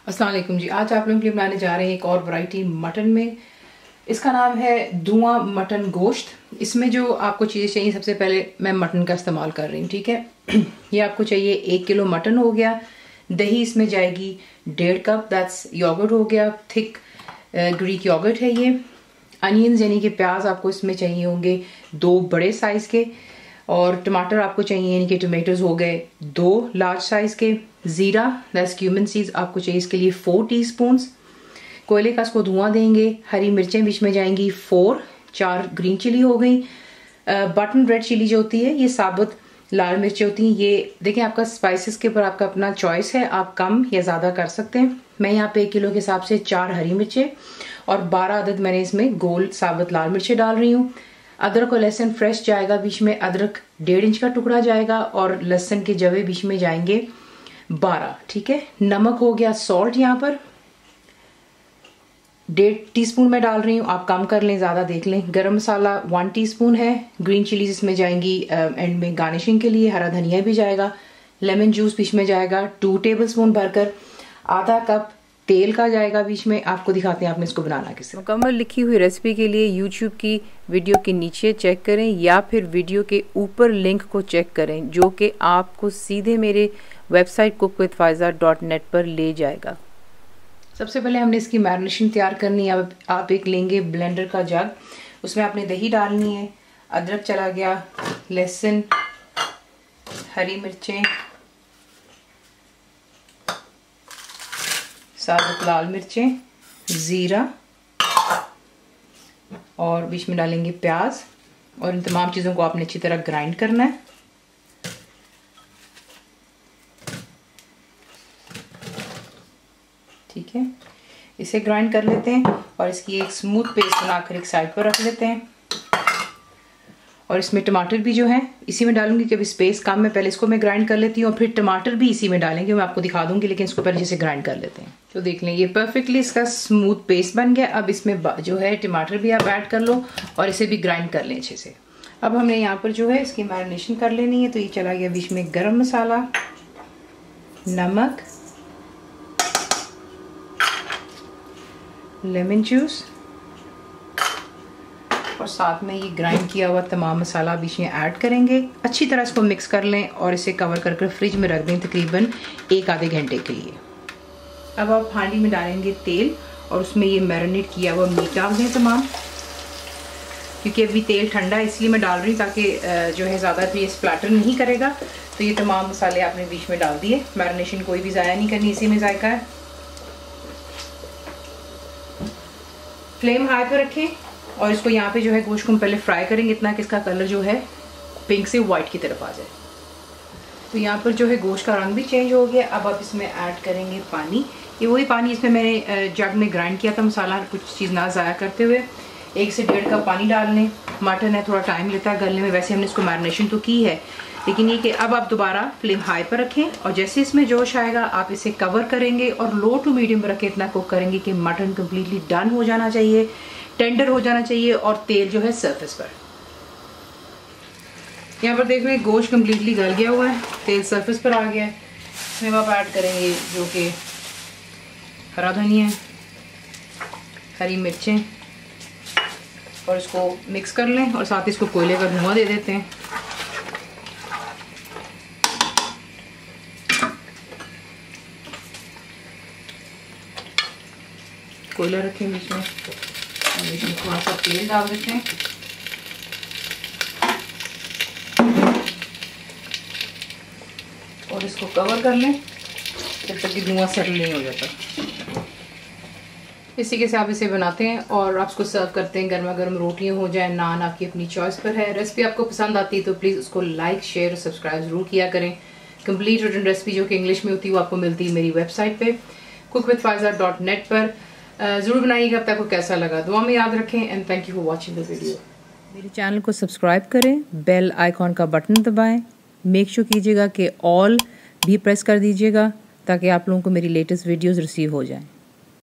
अस्सलाम वालेकुम जी। आज आप लोगों के लिए बनाने जा रहे हैं एक और वैरायटी मटन में। इसका नाम है धुआं मटन गोश्त। इसमें जो आपको चीज़ें चाहिए, सबसे पहले मैं मटन का इस्तेमाल कर रही हूँ, ठीक है। ये आपको चाहिए 1 किलो मटन हो गया। दही इसमें जाएगी 1.5 कप, दैट्स योगर्ट हो गया, थिक ग्रीक योगर्ट है ये। अनियंस यानी कि प्याज आपको इसमें चाहिए होंगे 2 बड़े साइज़ के, और टमाटर आपको चाहिए यानी कि टमाटोज हो गए 2 लार्ज साइज़ के। ज़ीरा दैट्स क्यूमिन सीड्स आपको चाहिए इसके लिए 4 टीस्पून। कोयले का इसको धुआं देंगे। हरी मिर्चें बीच में जाएंगी 4 ग्रीन चिली हो गई। बटन रेड चिली जो होती है ये साबुत लाल मिर्चें होती हैं। ये देखें, आपका स्पाइसेस के ऊपर आपका अपना चॉइस है, आप कम या ज़्यादा कर सकते हैं। मैं यहाँ पे 1 किलो के हिसाब से 4 हरी मिर्चें और 12 अदद मैंने इसमें गोल साबुत लाल मिर्चें डाल रही हूँ। अदरक और लहसुन फ्रेश जाएगा, बीच में अदरक 1.5 इंच का टुकड़ा जाएगा और लहसुन के जवे बीच में जाएंगे 12, ठीक है। नमक हो गया, सॉल्ट यहाँ पर 1.5 टीस्पून मैं डाल रही हूँ, आप कम कर लें, ज़्यादा देख लें। गरम मसाला 1 टीस्पून है। ग्रीन चिलीज इसमें जाएंगी एंड में गार्निशिंग के लिए। हरा धनिया भी जाएगा। लेमन जूस बीच में जाएगा 2 टेबलस्पून भरकर। आधा कप तेल का जाएगा बीच में। आपको दिखाते हैं आपने इसको बनाना कैसे। मुकम्मल लिखी हुई रेसिपी के लिए यूट्यूब की वीडियो के नीचे चेक करें या फिर वीडियो के ऊपर लिंक को चेक करें, जो कि आपको सीधे मेरे वेबसाइट cookwithfaiza.net पर ले जाएगा। सबसे पहले हमने इसकी मैरिनेशन तैयार करनी है। अब आप एक लेंगे ब्लेंडर का जग, उसमें आपने दही डालनी है। अदरक चला गया, लहसुन, हरी मिर्चें, साबुत लाल मिर्चें, ज़ीरा और बीच में डालेंगे प्याज। और इन तमाम चीज़ों को आपने अच्छी तरह ग्राइंड करना है। ठीक है, इसे ग्राइंड कर लेते हैं और इसकी एक स्मूथ पेस्ट बनाकर एक साइड पर रख लेते हैं। और इसमें टमाटर भी जो है इसी में डालूंगी, क्योंकि स्पेस कम है। पहले इसको मैं ग्राइंड कर लेती हूँ और फिर टमाटर भी इसी में डालेंगे, मैं आपको दिखा दूंगी, लेकिन इसको पहले जैसे ग्राइंड कर लेते हैं। तो देख लें, ये परफेक्टली इसका स्मूथ पेस्ट बन गया। अब इसमें जो है टमाटर भी आप ऐड कर लो और इसे भी ग्राइंड कर लें अच्छे से। अब हमने यहाँ पर जो है इसकी मैरिनेशन कर लेनी है। तो ये चला गया बीच में गरम मसाला, नमक, लेमन जूस और साथ में ये ग्राइंड किया हुआ तमाम मसाला बीच में ऐड करेंगे। अच्छी तरह इसको मिक्स कर लें और इसे कवर करके फ्रिज में रख दें तकरीबन 1 आधे घंटे के लिए। अब आप हांडी में डालेंगे तेल और उसमें ये मैरिनेट किया हुआ मीट डाल दें तमाम। क्योंकि अभी तेल ठंडा है इसलिए मैं डाल रही हूँ, ताकि जो है ज़्यादा भी स्प्लैटर नहीं करेगा। तो ये तमाम मसाले आपने बीच में डाल दिए। मैरिनेशन कोई भी ज़ाया नहीं करनी, इसी में जायका है। फ्लेम हाई पर रखें और इसको यहाँ पे जो है गोश्त को हम पहले फ्राई करेंगे, इतना कि इसका कलर जो है पिंक से वाइट की तरफ आ जाए। तो यहाँ पर जो है गोश्त का रंग भी चेंज हो गया। अब आप इसमें ऐड करेंगे पानी। ये वही पानी इसमें मैंने जग में ग्राइंड किया था मसाला, कुछ चीज़ ना ज़ाया करते हुए। 1 से 1.5 कप पानी डाल लें। मटन है, थोड़ा टाइम लेता है गलने में। वैसे हमने इसको मैरिनेशन तो की है, लेकिन ये कि अब आप दोबारा फ्लेम हाई पर रखें और जैसे इसमें जोश आएगा आप इसे कवर करेंगे और लो टू मीडियम पर रखें। इतना कुक करेंगे कि मटन कम्प्लीटली डन हो जाना चाहिए, टेंडर हो जाना चाहिए और तेल जो है सरफेस पर। यहाँ पर देख रहे हैं गोश्त कम्प्लीटली गल गया हुआ है, तेल सरफेस पर आ गया है। इसमें आप ऐड करेंगे जो कि हरा धनिया, हरी मिर्चें, और इसको मिक्स कर लें और साथ ही इसको कोयले का धुआं दे देते हैं। कोयला रखें बीच में, इसमें थोड़ा सा तेल डाल देते हैं। और इसको कवर कर लें जब तक कि धुआं सेटल नहीं हो जाता। इसी के साथ इसे बनाते हैं और आप इसको सर्व करते हैं। गर्मा गर्म रोटियां हो जाए, नान, आपकी अपनी चॉइस पर है। रेसिपी आपको पसंद आती है तो प्लीज़ उसको लाइक, शेयर और सब्सक्राइब ज़रूर किया करें। कंप्लीट रिटन रेसिपी जो कि इंग्लिश में होती है वो आपको मिलती है मेरी वेबसाइट पे cookwithfaiza.net पर। ज़रूर बनाइएगा। अब तक को कैसा लगा दुआ में याद रखें and thank you for watching the video. मेरे चैनल को सब्सक्राइब करें, बेल आइकॉन का बटन दबाएं, मेक श्योर कीजिएगा कि ऑल भी प्रेस कर दीजिएगा ताकि आप लोगों को मेरी लेटेस्ट वीडियोस रिसीव हो जाएं।